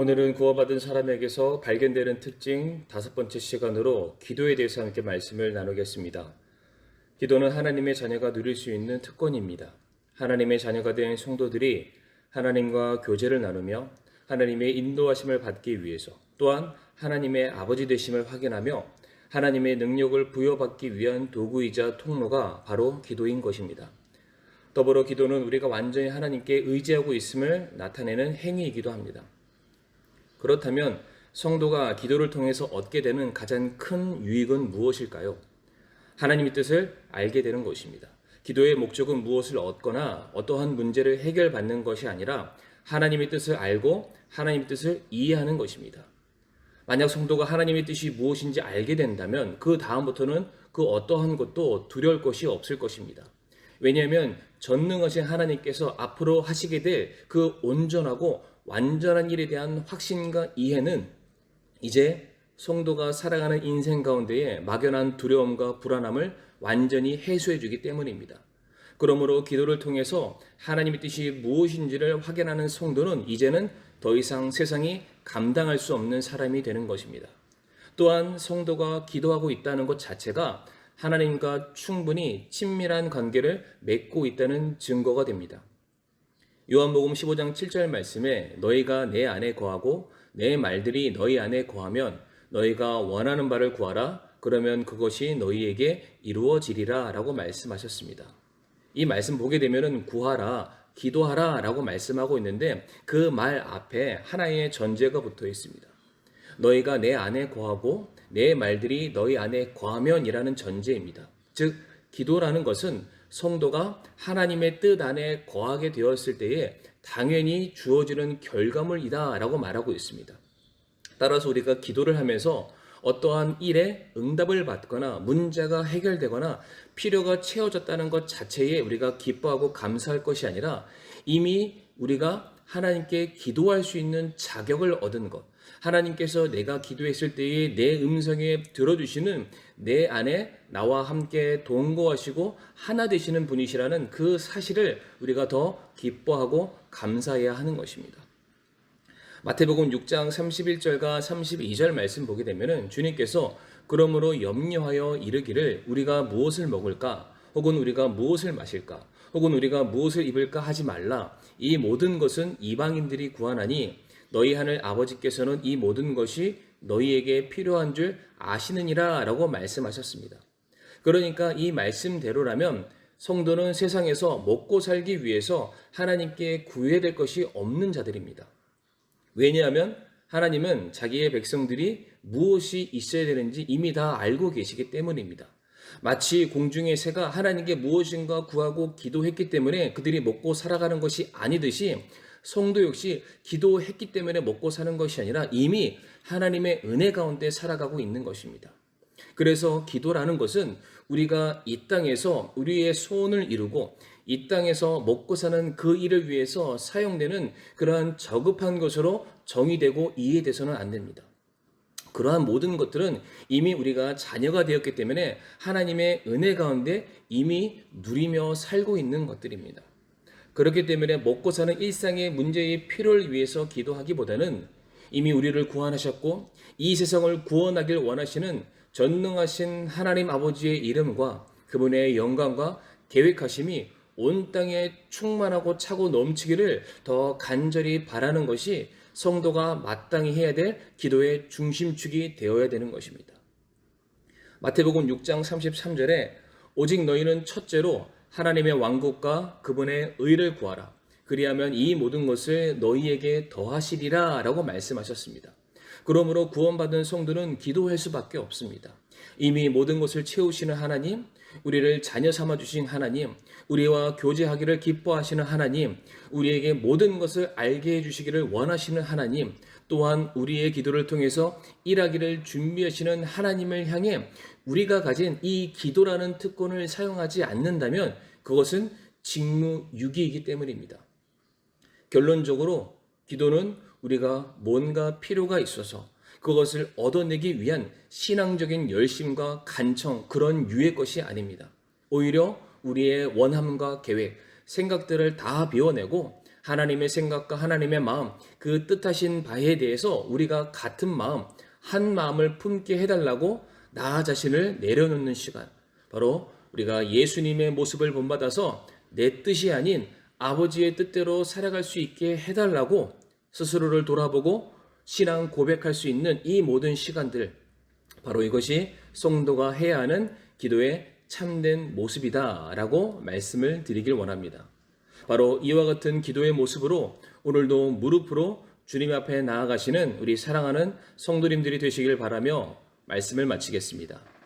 오늘은 구원받은 사람에게서 발견되는 특징 5번째 시간으로 기도에 대해서 함께 말씀을 나누겠습니다. 기도는 하나님의 자녀가 누릴 수 있는 특권입니다. 하나님의 자녀가 된 성도들이 하나님과 교제를 나누며 하나님의 인도하심을 받기 위해서 또한 하나님의 아버지 되심을 확인하며 하나님의 능력을 부여받기 위한 도구이자 통로가 바로 기도인 것입니다. 더불어 기도는 우리가 완전히 하나님께 의지하고 있음을 나타내는 행위이기도 합니다. 그렇다면 성도가 기도를 통해서 얻게 되는 가장 큰 유익은 무엇일까요? 하나님의 뜻을 알게 되는 것입니다. 기도의 목적은 무엇을 얻거나 어떠한 문제를 해결받는 것이 아니라 하나님의 뜻을 알고 하나님의 뜻을 이해하는 것입니다. 만약 성도가 하나님의 뜻이 무엇인지 알게 된다면 그 다음부터는 그 어떠한 것도 두려울 것이 없을 것입니다. 왜냐하면 전능하신 하나님께서 앞으로 하시게 될 그 온전하고 완전한 일에 대한 확신과 이해는 이제 성도가 살아가는 인생 가운데에 막연한 두려움과 불안함을 완전히 해소해 주기 때문입니다. 그러므로 기도를 통해서 하나님의 뜻이 무엇인지를 확인하는 성도는 이제는 더 이상 세상이 감당할 수 없는 사람이 되는 것입니다. 또한 성도가 기도하고 있다는 것 자체가 하나님과 충분히 친밀한 관계를 맺고 있다는 증거가 됩니다. 요한복음 15장 7절 말씀에 너희가 내 안에 거하고 내 말들이 너희 안에 거하면 너희가 원하는 바를 구하라 그러면 그것이 너희에게 이루어지리라 라고 말씀하셨습니다. 이 말씀 보게 되면 구하라, 기도하라 라고 말씀하고 있는데 그 말 앞에 하나의 전제가 붙어 있습니다. 너희가 내 안에 거하고 내 말들이 너희 안에 거하면 이라는 전제입니다. 즉 기도라는 것은 성도가 하나님의 뜻 안에 거하게 되었을 때에 당연히 주어지는 결과물이다 라고 말하고 있습니다. 따라서 우리가 기도를 하면서 어떠한 일에 응답을 받거나 문제가 해결되거나 필요가 채워졌다는 것 자체에 우리가 기뻐하고 감사할 것이 아니라 이미 우리가 하나님께 기도할 수 있는 자격을 얻은 것, 하나님께서 내가 기도했을 때에 내 음성에 들어주시는 내 안에 나와 함께 동거하시고 하나 되시는 분이시라는 그 사실을 우리가 더 기뻐하고 감사해야 하는 것입니다. 마태복음 6장 31절과 32절 말씀 보게 되면 주님께서 그러므로 염려하여 이르기를 우리가 무엇을 먹을까 혹은 우리가 무엇을 마실까 혹은 우리가 무엇을 입을까 하지 말라. 이 모든 것은 이방인들이 구하나니 너희 하늘 아버지께서는 이 모든 것이 너희에게 필요한 줄 아시느니라 라고 말씀하셨습니다. 그러니까 이 말씀대로라면 성도는 세상에서 먹고 살기 위해서 하나님께 구해야 될 것이 없는 자들입니다. 왜냐하면 하나님은 자기의 백성들이 무엇이 있어야 되는지 이미 다 알고 계시기 때문입니다. 마치 공중의 새가 하나님께 무엇인가 구하고 기도했기 때문에 그들이 먹고 살아가는 것이 아니듯이 성도 역시 기도했기 때문에 먹고 사는 것이 아니라 이미 하나님의 은혜 가운데 살아가고 있는 것입니다. 그래서 기도라는 것은 우리가 이 땅에서 우리의 소원을 이루고 이 땅에서 먹고 사는 그 일을 위해서 사용되는 그러한 저급한 것으로 정의되고 이해돼서는 안 됩니다. 그러한 모든 것들은 이미 우리가 자녀가 되었기 때문에 하나님의 은혜 가운데 이미 누리며 살고 있는 것들입니다. 그렇기 때문에 먹고 사는 일상의 문제의 필요를 위해서 기도하기보다는 이미 우리를 구원하셨고 이 세상을 구원하길 원하시는 전능하신 하나님 아버지의 이름과 그분의 영광과 계획하심이 온 땅에 충만하고 차고 넘치기를 더 간절히 바라는 것이 성도가 마땅히 해야 될 기도의 중심축이 되어야 되는 것입니다. 마태복음 6장 33절에 오직 너희는 첫째로 하나님의 왕국과 그분의 의를 구하라. 그리하면 이 모든 것을 너희에게 더하시리라 라고 말씀하셨습니다. 그러므로 구원받은 성도는 기도할 수밖에 없습니다. 이미 모든 것을 채우시는 하나님, 우리를 자녀 삼아주신 하나님, 우리와 교제하기를 기뻐하시는 하나님, 우리에게 모든 것을 알게 해주시기를 원하시는 하나님, 또한 우리의 기도를 통해서 일하기를 준비하시는 하나님을 향해 우리가 가진 이 기도라는 특권을 사용하지 않는다면 그것은 직무유기이기 때문입니다. 결론적으로 기도는 우리가 뭔가 필요가 있어서 그것을 얻어내기 위한 신앙적인 열심과 간청 그런 유의 것이 아닙니다. 오히려 우리의 원함과 계획, 생각들을 다 비워내고 하나님의 생각과 하나님의 마음, 그 뜻하신 바에 대해서 우리가 같은 마음, 한 마음을 품게 해달라고 나 자신을 내려놓는 시간. 바로 우리가 예수님의 모습을 본받아서 내 뜻이 아닌 아버지의 뜻대로 살아갈 수 있게 해달라고 스스로를 돌아보고 신앙 고백할 수 있는 이 모든 시간들, 바로 이것이 성도가 해야 하는 기도의 참된 모습이다라고 말씀을 드리길 원합니다. 바로 이와 같은 기도의 모습으로 오늘도 무릎으로 주님 앞에 나아가시는 우리 사랑하는 성도님들이 되시길 바라며 말씀을 마치겠습니다.